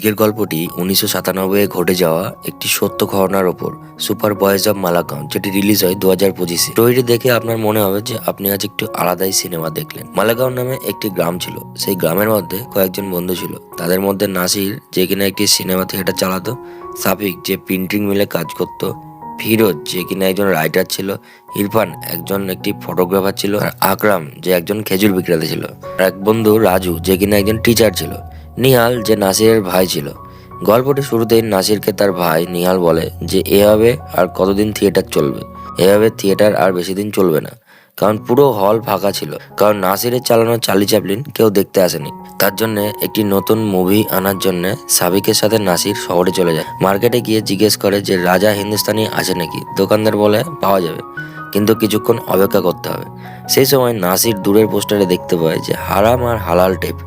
আজকের গল্পটি 1997 ঘটে যাওয়া একটি সত্য ঘটনার ওপর, সুপার বয়েজ অব মালাগাঁও, যেটি রিলিজ হয় 2025-এ। স্টোরিটি দেখে আপনার মনে হবে যে আপনি আজ একটু আলাদাই সিনেমা দেখলেন। মালাগাঁও নামে একটি গ্রাম ছিল। সেই গ্রামের মধ্যে কয়েকজন বন্ধু ছিল। তাদের মধ্যে নাসির, যে কিনা একটি সিনেমা থিয়েটার চালাতো, সাফিক, যে প্রিন্টিং মিলে কাজ করত, ফিরোজ, যে কিনা একজন রাইটার ছিল, ইরফান একটি ফটোগ্রাফার ছিল, আর আকরাম, যে একজন খেজুর বিক্রেতা ছিল। আর এক বন্ধু রাজু, যে কিনা একজন টিচার ছিল। নিহাল, যে নাসিরের ভাই ছিল। গল্পটি শুরুতেই নাসিরকে তার ভাই নিহাল বলে যে এভাবে আর কতদিন থিয়েটার চলবে, এভাবে থিয়েটার আর বেশি দিন চলবে না। কারণ পুরো হল ফাঁকা ছিল, কারণ নাসিরের চালানো চার্লি চ্যাপলিন কেউ দেখতে আসেনি। তার জন্য একটি নতুন মুভি আনার জন্য সাবিকের সাথে নাসির শহরে চলে যায়। মার্কেটে গিয়ে জিজ্ঞেস করে যে রাজা হিন্দুস্তানি আছে নাকি। দোকানদার বলে পাওয়া যাবে, কিন্তু কিছুক্ষণ অপেক্ষা করতে হবে। সেই সময় নাসির দূরের পোস্টারে দেখতে পায় যে হারাম আর হালাল টেপ।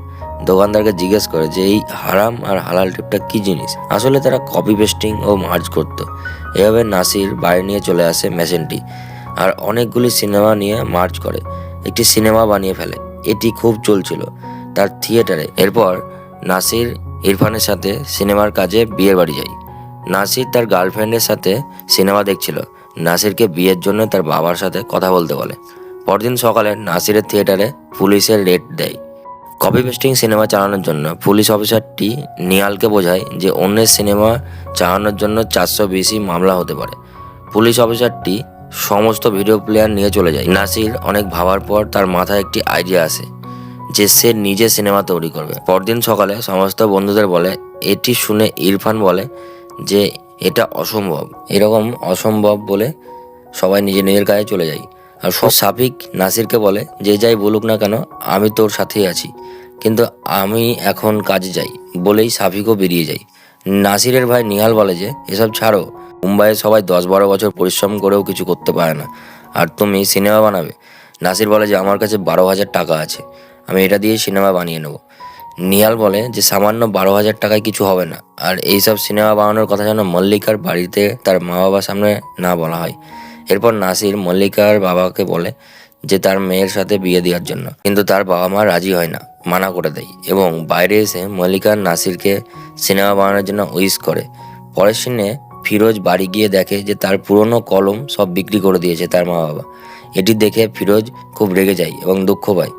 দোকানদারকে জিজ্ঞেস করে যে এই হারাম আর হালাল টেপটা কি জিনিস। আসলে তারা কপি পেস্টিং ও মার্জ করতো। এভাবে নাসির বাড়ি নিয়ে চলে আসে মেশিনটি, আর অনেকগুলি সিনেমা নিয়ে মার্জ করে একটি সিনেমা বানিয়ে ফেলে। এটি খুব চলছিল তার থিয়েটারে। এরপর নাসির ইরফানের সাথে সিনেমার কাজে বিয়ের বাড়ি যায়। নাসির তার গার্লফ্রেন্ডের সাথে সিনেমা দেখছিল। নাসিরকে বিয়ের জন্য তার বাবার সাথে কথা বলতে বলে। পরদিন সকালে নাসিরের থিয়েটারে পুলিশের রেড দেয় কপি পেস্টিং সিনেমা চালানোর জন্য। পুলিশ অফিসারটি নিহালকে বোঝায় যে অন্যের সিনেমা চালানোর জন্য 420 মামলা হতে পারে। পুলিশ অফিসারটি সমস্ত ভিডিও প্লেয়ার নিয়ে চলে যায়। নাসির অনেক ভাবার পর তার মাথায় একটি আইডিয়া আসে যে সে নিজে সিনেমা তৈরি করবে। পরদিন সকালে সমস্ত বন্ধুদের বলে। এটি শুনে ইরফান বলে যে এটা অসম্ভব। এরকম অসম্ভব বলে সবাই নিজের কাজে চলে যায়। আর সাফিক নাসিরকে বলে যে যাই বলুক না কেন, আমি তোর সাথেই আছি, কিন্তু আমি এখন কাজে যাই বলেই সাফিকও বেরিয়ে যায়। নাসিরের ভাই নিহাল বলে যে এসব ছাড়ো, মুম্বাইয়ে সবাই 10-12 বছর পরিশ্রম করেও কিছু করতে পারে না, আর তুমি সিনেমা বানাবে। নাসির বলে যে আমার কাছে 12,000 টাকা আছে, আমি এটা দিয়ে সিনেমা বানিয়ে নেব। নিহাল বলে যে সামান্য 12,000 টাকায় কিছু হবে না, আর এইসব সিনেমা বানানোর কথা যেন মল্লিকার বাড়িতে তার মা বাবার সামনে না বলা হয়। এরপর নাসির মল্লিকার বাবাকে বলে যে তার মেয়ের সাথে বিয়ে দেওয়ার জন্য, কিন্তু তার বাবা মা রাজি হয় না, মানা করে দেয়। এবং বাইরে এসে মল্লিকা নাসিরকে সিনেমা বানানোর জন্য উইশ করে। পরের সিনে ফিরোজ বাড়ি গিয়ে দেখে যে তার পুরনো কলম সব বিক্রি করে দিয়েছে তার মা বাবা। এটি দেখে ফিরোজ খুব রেগে যায় এবং দুঃখ পায়।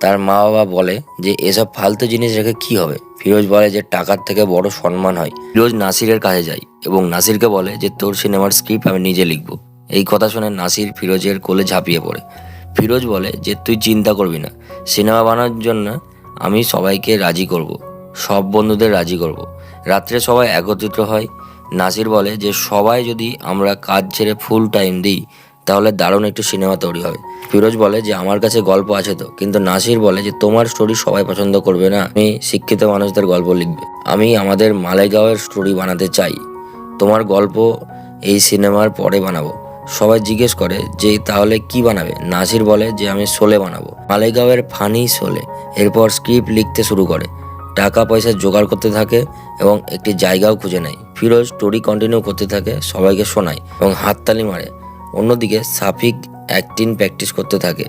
তার মা বাবা বলে যে এসব ফালতু জিনিস রেখে কি হবে। ফিরোজ বলে যে টাকার থেকে বড় সম্মান হয়। ফিরোজ নাসিরের কাছে যায় এবং নাসিরকে বলে যে তোর সিনেমার স্ক্রিপ্ট আমি নিজে লিখবো। এই কথা শুনে নাসির ফিরোজের কোলে ঝাঁপিয়ে পড়ে। ফিরোজ বলে যে তুই চিন্তা করবি না, সিনেমা বানানোর জন্য আমি সবাইকে রাজি করব, সব বন্ধুদের রাজি করব। রাত্রে সবাই একত্রিত হয়। নাসির বলে যে সবাই যদি আমরা কাজ ছেড়ে ফুল টাইম দিই তাহলে দারুণ একটু সিনেমা তৈরি হবে। ফিরোজ বলে যে আমার কাছে গল্প আছে তো, কিন্তু নাসির বলে যে তোমার স্টোরি সবাই পছন্দ করবে না, আমি শিক্ষিত মানুষদের গল্প লিখবে, আমি আমাদের মালেগাঁওয়ের স্টোরি বানাতে চাই, তোমার গল্প এই সিনেমার পরে বানাবো। সবাই জিজ্ঞেস করে যে তাহলে কি বানাবে। নাসির বলে যে আমি শোলে বানাবো, মালেগাঁওয়ের ফানি শোলে। এরপর স্ক্রিপ্ট লিখতে শুরু করে, টাকা পয়সা জোগাড় করতে থাকে এবং একটি জায়গাও খুঁজে নেয়। ফিরোজ স্টোরি কন্টিনিউ করতে থাকে, সবাইকে শোনায় এবং হাততালি মারে। অন্যদিকে সাফিক অ্যাক্টিং প্র্যাকটিস করতে থাকে।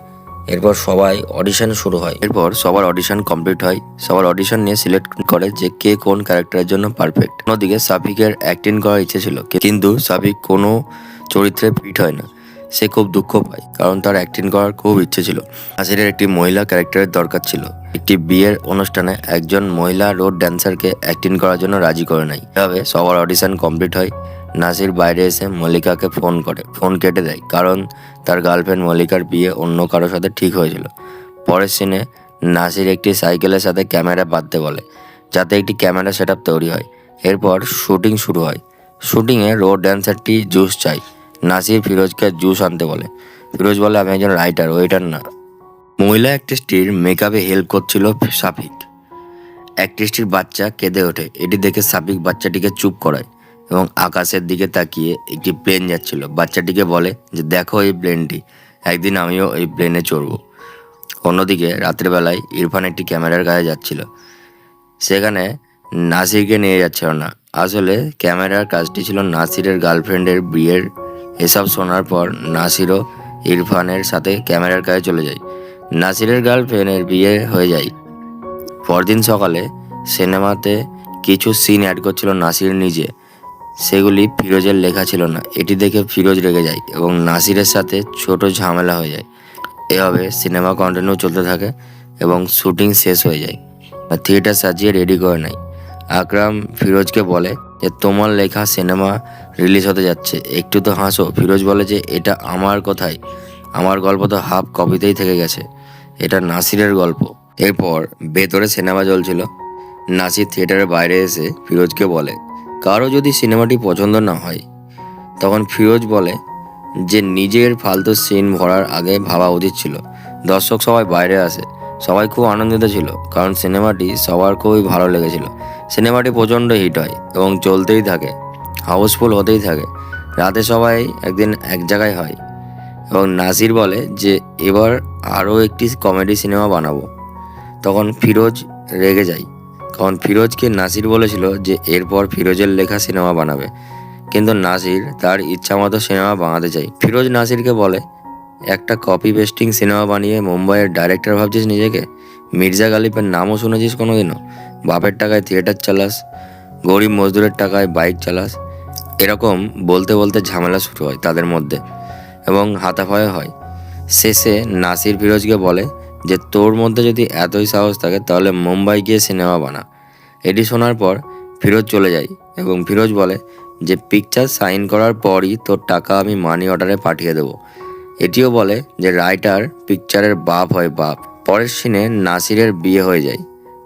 এরপর সবাই অডিশন শুরু হয়। এরপর সবার অডিশন কমপ্লিট হয়। সবার অডিশন নিয়ে সিলেক্ট করে যে কে কোন ক্যারেক্টারের জন্য পারফেক্ট। অন্যদিকে সাফিকের অ্যাক্টিং করার ইচ্ছে ছিল, কিন্তু সাফিক কোনো চরিত্রে ফিট হয় না। সে খুব দুঃখ পায়, কারণ তার অ্যাক্টিং করার খুব ইচ্ছে ছিল। নাসিরের একটি মহিলা ক্যারেক্টারের দরকার ছিল। একটি বিয়ের অনুষ্ঠানে একজন মহিলা রোড ড্যান্সারকে অ্যাক্টিং করার জন্য রাজি করে নেয়। এভাবে সবার অডিশন কমপ্লিট হয়। নাসির বাইরে এসে মল্লিকাকে ফোন করে, ফোন কেটে দেয়, কারণ তার গার্লফ্রেন্ড মল্লিকার বিয়ে অন্য কারোর সাথে ঠিক হয়েছিল। পরের সিনে নাসির একটি সাইকেলের সাথে ক্যামেরা বাঁধতে বলে, যাতে একটি ক্যামেরা সেট আপ তৈরি হয়। এরপর শুটিং শুরু হয়। শুটিংয়ে রোড ড্যান্সারটি জুস চাই। নাসির ফিরোজকে জুস আনতে বলে। ফিরোজ বলে আমি একজন রাইটার, ওয়েটার না। মহিলা অ্যাক্ট্রেসটির মেকআপে হেল্প করছিল সাফিক। অ্যাক্ট্রেসটির বাচ্চা কেঁদে ওঠে। এটি দেখে সাফিক বাচ্চাটিকে চুপ করায় এবং আকাশের দিকে তাকিয়ে একটি প্লেন যাচ্ছিল বাচ্চাটিকে বলে যে দেখো এই প্লেনটি, একদিন আমিও এই প্লেনে চড়ব। অন্যদিকে রাত্রেবেলায় ইরফান একটি ক্যামেরার কাছে যাচ্ছিল। সেখানে নাসিরকে নিয়ে যাচ্ছিল না, আসলে ক্যামেরার কাজটি ছিল নাসিরের গার্লফ্রেন্ডের বিয়ের। এসব শোনার পর নাসিরও ইরফানের সাথে ক্যামেরার কাছে চলে যায়। নাসিরের গার্লফ্রেন্ডের বিয়ে হয়ে যায়। পরদিন সকালে সিনেমাতে কিছু সিন অ্যাড করছিল নাসির নিজে, সেগুলি ফিরোজের লেখা ছিল না। এটি দেখে ফিরোজ রেগে যায় এবং নাসিরের সাথে ছোট ঝামেলা হয়ে যায়। এভাবে সিনেমা কন্টিনিউ চলতে থাকে এবং শুটিং শেষ হয়ে যায়। থিয়েটার সাজিয়ে রেডি করে নেয়। আকরাম ফিরোজকে বলে যে তোমার লেখা সিনেমা রিলিজ হতে যাচ্ছে, একটু তো হাসো। ফিরোজ বলে যে এটা আমার কথাই, আমার গল্প তো হাফ কপিতেই থেকে গেছে, এটা নাসিরের গল্প। এরপর ভেতরে সিনেমা চলছিল। নাসির থিয়েটারের বাইরে এসে ফিরোজকে বলে কারো যদি সিনেমাটি পছন্দ না হয়, তখন ফিরোজ বলে যে নিজের ফালতু সিন ভরার আগে ভাবা উচিত ছিল। দর্শক সবাই বাইরে আসে, সবাই খুব আনন্দিত ছিল কারণ সিনেমাটি সবার খুবই ভালো লেগেছিল। সিনেমাটি প্রচণ্ড হিট হয় এবং চলতেই থাকে, হাউসফুল হতেই থাকে। রাতে সবাই একদিন এক জায়গায় হয় এবং নাসির বলে যে এবার আরও একটি কমেডি সিনেমা বানাবো। তখন ফিরোজ রেগে যায়, কারণ ফিরোজকে নাসির বলেছিল যে এরপর ফিরোজের লেখা সিনেমা বানাবে, কিন্তু নাসির তার ইচ্ছা মতো সিনেমা বানাতে চায়। ফিরোজ নাসিরকে বলে একটা কপি পেস্টিং সিনেমা বানিয়ে মুম্বাইয়ের ডাইরেক্টর ভাবছিস নিজেকে? মির্জা গালিবের নামও শুনেছিস কোনোদিনও? বাপের টাকায় থিয়েটার চালাস, গরিব মজদুরের টাকায় বাইক চালাস। এরকম বলতে বলতে ঝামেলা শুরু হয় তাদের মধ্যে এবং হাতাফায় হয়। শেষে নাসির ফিরোজকে বলে যে তোর মধ্যে যদি এতই সাহস থাকে তাহলে মুম্বাই গিয়ে সিনেমা বানা। এটি শোনার পর ফিরোজ চলে যায় এবং ফিরোজ বলে যে পিকচার সাইন করার পরই তোর টাকা আমি মানি অর্ডারে পাঠিয়ে দেবো। এটিও বলে যে রাইটার পিকচারের বাপ হয় বাপ। পরের সিনে নাসিরের বিয়ে হয়ে যায়,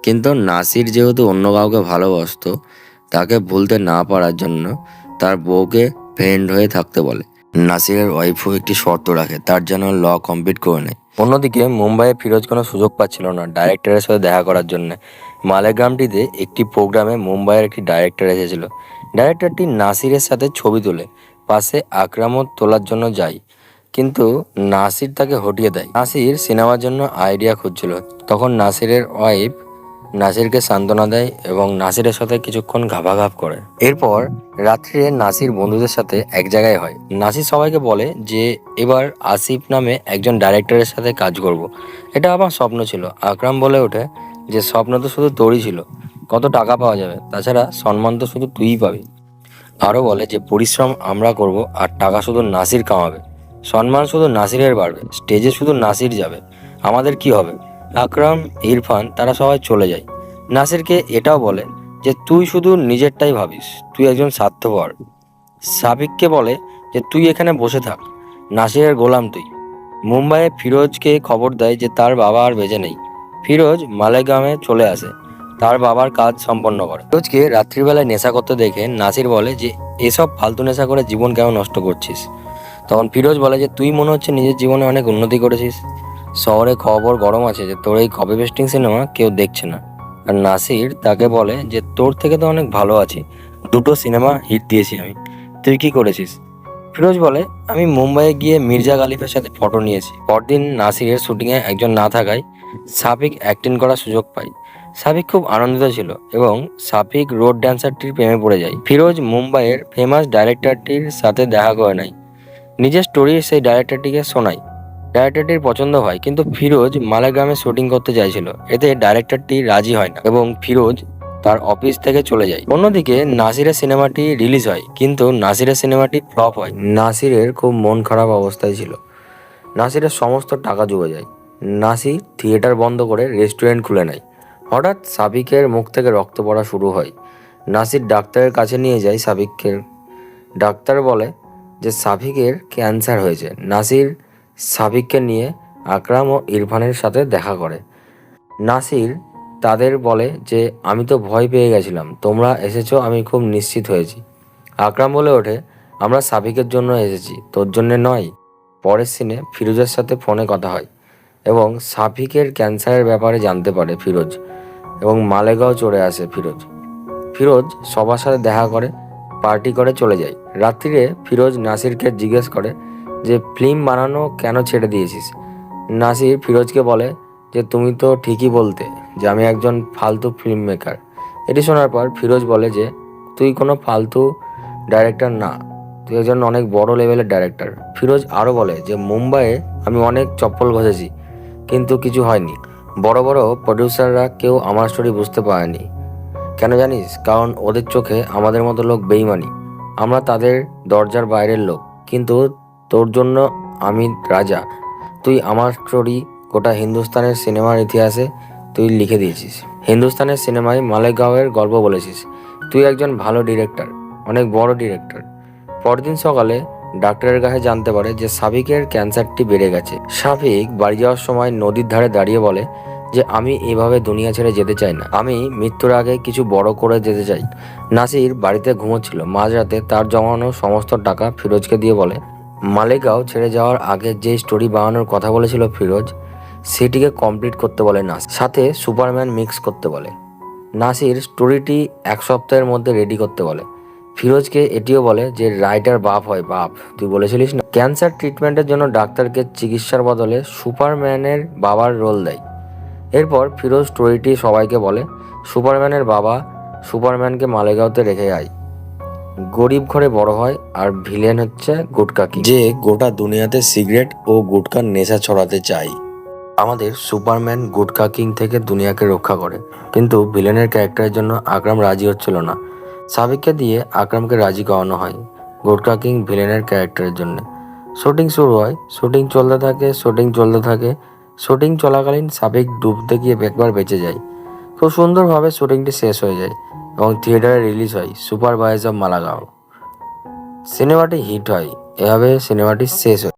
কিন্তু নাসির যেহেতু অন্য কাউকে ভালোবাসতো, তাকে ভুলতে না পারার জন্য তার বউকে ফ্রেন্ড হয়ে থাকতে বলে। নাসিরের ওয়াইফও একটি শর্ত রাখে, তার যেন ল কমপ্লিট করে নেয়। অন্যদিকে মুম্বাইয়ে ফিরোজ কোনো সুযোগ পাচ্ছিল না ডাইরেক্টরের সাথে দেখা করার জন্য। মালেগ্রামটিতে একটি প্রোগ্রামে মুম্বাইয়ের একটি ডাইরেক্টর এসেছিল। ডাইরেক্টরটি নাসিরের সাথে ছবি তোলে, পাশে আকরামও তোলার জন্য যায়, কিন্তু নাসির তাকে হটিয়ে দেয়। নাসির সিনেমার জন্য আইডিয়া খুঁজছিল, তখন নাসিরের ওয়াইফ নাসিরকে সান্ত্বনা দেয় এবং নাসিরের সাথে কিছুক্ষণ ঘাপাঘাপ করে। এরপর রাত্রে নাসির বন্ধুদের সাথে এক জায়গায় হয়। নাসির সবাইকে বলে যে এবার আসিফ নামে একজন ডাইরেক্টরের সাথে কাজ করব। এটা আমার স্বপ্ন ছিল। আকরাম বলে ওঠে যে স্বপ্ন তো শুধু তোরই ছিল, কত টাকা পাওয়া যাবে, তাছাড়া সম্মান তো শুধু তুইই পাবি। আরও বলে যে পরিশ্রম আমরা করব আর টাকা শুধু নাসির কামাবে, সম্মান শুধু নাসিরের বাড়বে, স্টেজে শুধু নাসির যাবে, আমাদের কি হবে? আকরাম, ইরফান তারা সবাই চলে যায়। নাসিরকে এটাও বলে যে তুই শুধু নিজেরটাই ভাবিস, তুই একজন স্বার্থপর। সাবিককে বলে যে তুই এখানে বসে থাক, নাসিরের গোলাম তুই। মুম্বাইয়ে ফিরোজকে খবর দেয় যে তার বাবা আর বেঁচে নেই। ফিরোজ মালেগামে চলে আসে তার বাবার কাজ সম্পন্ন করে। ফিরোজকে রাত্রিবেলায় নেশা করতে দেখে নাসির বলে যে এসব ফালতু নেশা করে জীবন কেন নষ্ট করছিস? তখন ফিরোজ বলে যে তুই মনে হচ্ছে নিজের জীবনে অনেক উন্নতি করেছিস, শহরে খবর গরম আছে যে তোর এই কপি পেস্টিং সিনেমা কেউ দেখছে না। আর নাসির তাকে বলে যে তোর থেকে তো অনেক ভালো আছি, দুটো সিনেমা হিট দিয়েছি আমি, তুই কি করেছিস? ফিরোজ বলে আমি মুম্বাইয়ে গিয়ে মির্জা গালিবের সাথে ফটো নিয়েছি। পরদিন নাসিরের শুটিংয়ে একজন না থাকায় সাবিক অ্যাক্টিং করার সুযোগ পায়। সাবিক খুব আনন্দিত ছিল এবং সাবিক রোড ড্যান্সারটির প্রেমে পড়ে যায়। ফিরোজ মুম্বাইয়ের ফেমাস ডাইরেক্টরটির সাথে দেখা করে নেয়, নিজের স্টোরি সেই ডাইরেক্টরটিকে শোনায়। ডাইরেক্টরটির পছন্দ হয়, কিন্তু ফিরোজ মালেগ্রামে শুটিং করতে চাইছিল, এতে ডাইরেক্টরটি রাজি হয় না এবং ফিরোজ তার অফিস থেকে চলে যায়। অন্যদিকে নাসিরের সিনেমাটি রিলিজ হয়, কিন্তু নাসিরের সিনেমাটি ফ্লপ হয়। নাসিরের খুব মন খারাপ অবস্থায় ছিল। নাসিরের সমস্ত টাকা ডুবে যায়। নাসির থিয়েটার বন্ধ করে রেস্টুরেন্ট খুলে নেয়। হঠাৎ সাবিকের মুখ থেকে রক্ত পড়া শুরু হয়। নাসির ডাক্তারের কাছে নিয়ে যায় সাবিককে। ডাক্তার বলে যে সাবিকের ক্যান্সার হয়েছে। নাসির সাবিককে নিয়ে আকরাম ও ইরফানের সাথে দেখা করে। নাসির তাদের বলে যে আমি তো ভয় পেয়ে গেছিলাম, তোমরা এসেছো আমি খুব নিশ্চিত হয়েছি। আকরাম বলে ওঠে আমরা সাবিকের জন্য এসেছি, তোর জন্যে নয়। পরের সিনে ফিরোজের সাথে ফোনে কথা হয় এবং সাবিকের ক্যান্সারের ব্যাপারে জানতে পারে ফিরোজ, এবং মালেগাঁও চলে আসে ফিরোজ। ফিরোজ সবার সাথে দেখা করে, পার্টি করে চলে যায়। রাত্রিরে ফিরোজ নাসিরকে জিজ্ঞেস করে যে ফিল্ম বানানো কেন ছেড়ে দিয়েছিস? নাসির ফিরোজকে বলে যে তুমি তো ঠিকই বলতে যে আমি একজন ফালতু ফিল্ম মেকার। এটি শোনার পর ফিরোজ বলে যে তুই কোনো ফালতু ডাইরেক্টর না, তুই একজন অনেক বড় লেভেলের ডাইরেক্টর। ফিরোজ আরও বলে যে মুম্বাইয়ে আমি অনেক চপ্পল ঘষেছি, কিন্তু কিছু হয়নি। বড় বড় প্রডিউসাররা কেউ আমার স্টোরি বুঝতে পারেনি, কেন জানিস? কারণ ওদের চোখে আমাদের মতো লোক বেইমানি, আমরা তাদের দরজার বাইরের লোক। কিন্তু তোর জন্য আমি রাজা। তুই আমার স্টোরি গোটা হিন্দুস্তানের সিনেমার ইতিহাসে তুই লিখে দিয়েছিস। হিন্দুস্তানের সিনেমায় মালেগাঁওয়ের গল্প বলেছিস। তুই একজন ভালো ডিরেক্টর, অনেক বড় ডিরেক্টর। পরদিন সকালে ডাক্তারের কাছে জানতে পারে যে সাবিকের ক্যান্সারটি বেড়ে গেছে। সাবিক বাড়ি যাওয়ার সময় নদীর ধারে দাঁড়িয়ে বলে যে আমি এভাবে দুনিয়া ছেড়ে যেতে চাই না, আমি মৃত্যুর আগে কিছু বড় করে যেতে চাই। নাসির বাড়িতে ঘুমোচ্ছিল। মাঝরাতে তার জমানো সমস্ত টাকা ফিরোজকে দিয়ে বলে, মালেগাঁও ছেড়ে যাওয়ার আগে যে স্টোরি বানানোর কথা বলেছিল ফিরোজ, সেটিকে কমপ্লিট করতে বলে নাসির। সাথে সুপারম্যান মিক্স করতে বলে। নাসির স্টোরিটি 1 সপ্তাহের মধ্যে রেডি করতে বলে। ফিরোজকে এটিও বলে যে রাইটার বাপ হয়, বাপ তুই বলেছিলিস না। ক্যান্সার ট্রিটমেন্টের জন্য ডাক্তারকে চিকিৎসার বদলে সুপারম্যানের বাবার রোল দেয়। এরপর ফিরোজ স্টোরিটি সবাইকে বলে। সুপারম্যানের বাবা সুপারম্যানকে মালেগাঁওতে রেখে যায়। গরিব ঘরে বড় হয়, আর ভিলেন হচ্ছে গুটকা কিং, যে গোটা দুনিয়াতে সিগারেট ও গুটকার নেশা ছড়াতে চায়। আমাদের সুপারম্যান গুটকা কিং থেকে দুনিয়াকে রক্ষা করে, কিন্তু ভিলেনের ক্যারেক্টারের জন্য আকরাম রাজি হচ্ছিল না। সাবিককে দিয়ে আকরামকে রাজি করানো হয় গুটকা কিং ভিলেনের ক্যারেক্টারের জন্য। শুটিং শুরু হয়, শুটিং চলাকালীন সাবিক ডুবতে গিয়ে একবার বেঁচে যায়। খুব সুন্দরভাবে শুটিংটি শেষ হয়ে যায় এবং থিয়েটারে রিলিজ হয় সুপার বয়েজ অফ মালাগাঁও। সিনেমাটি হিট হয়, এভাবে সিনেমাটি শেষ হয়।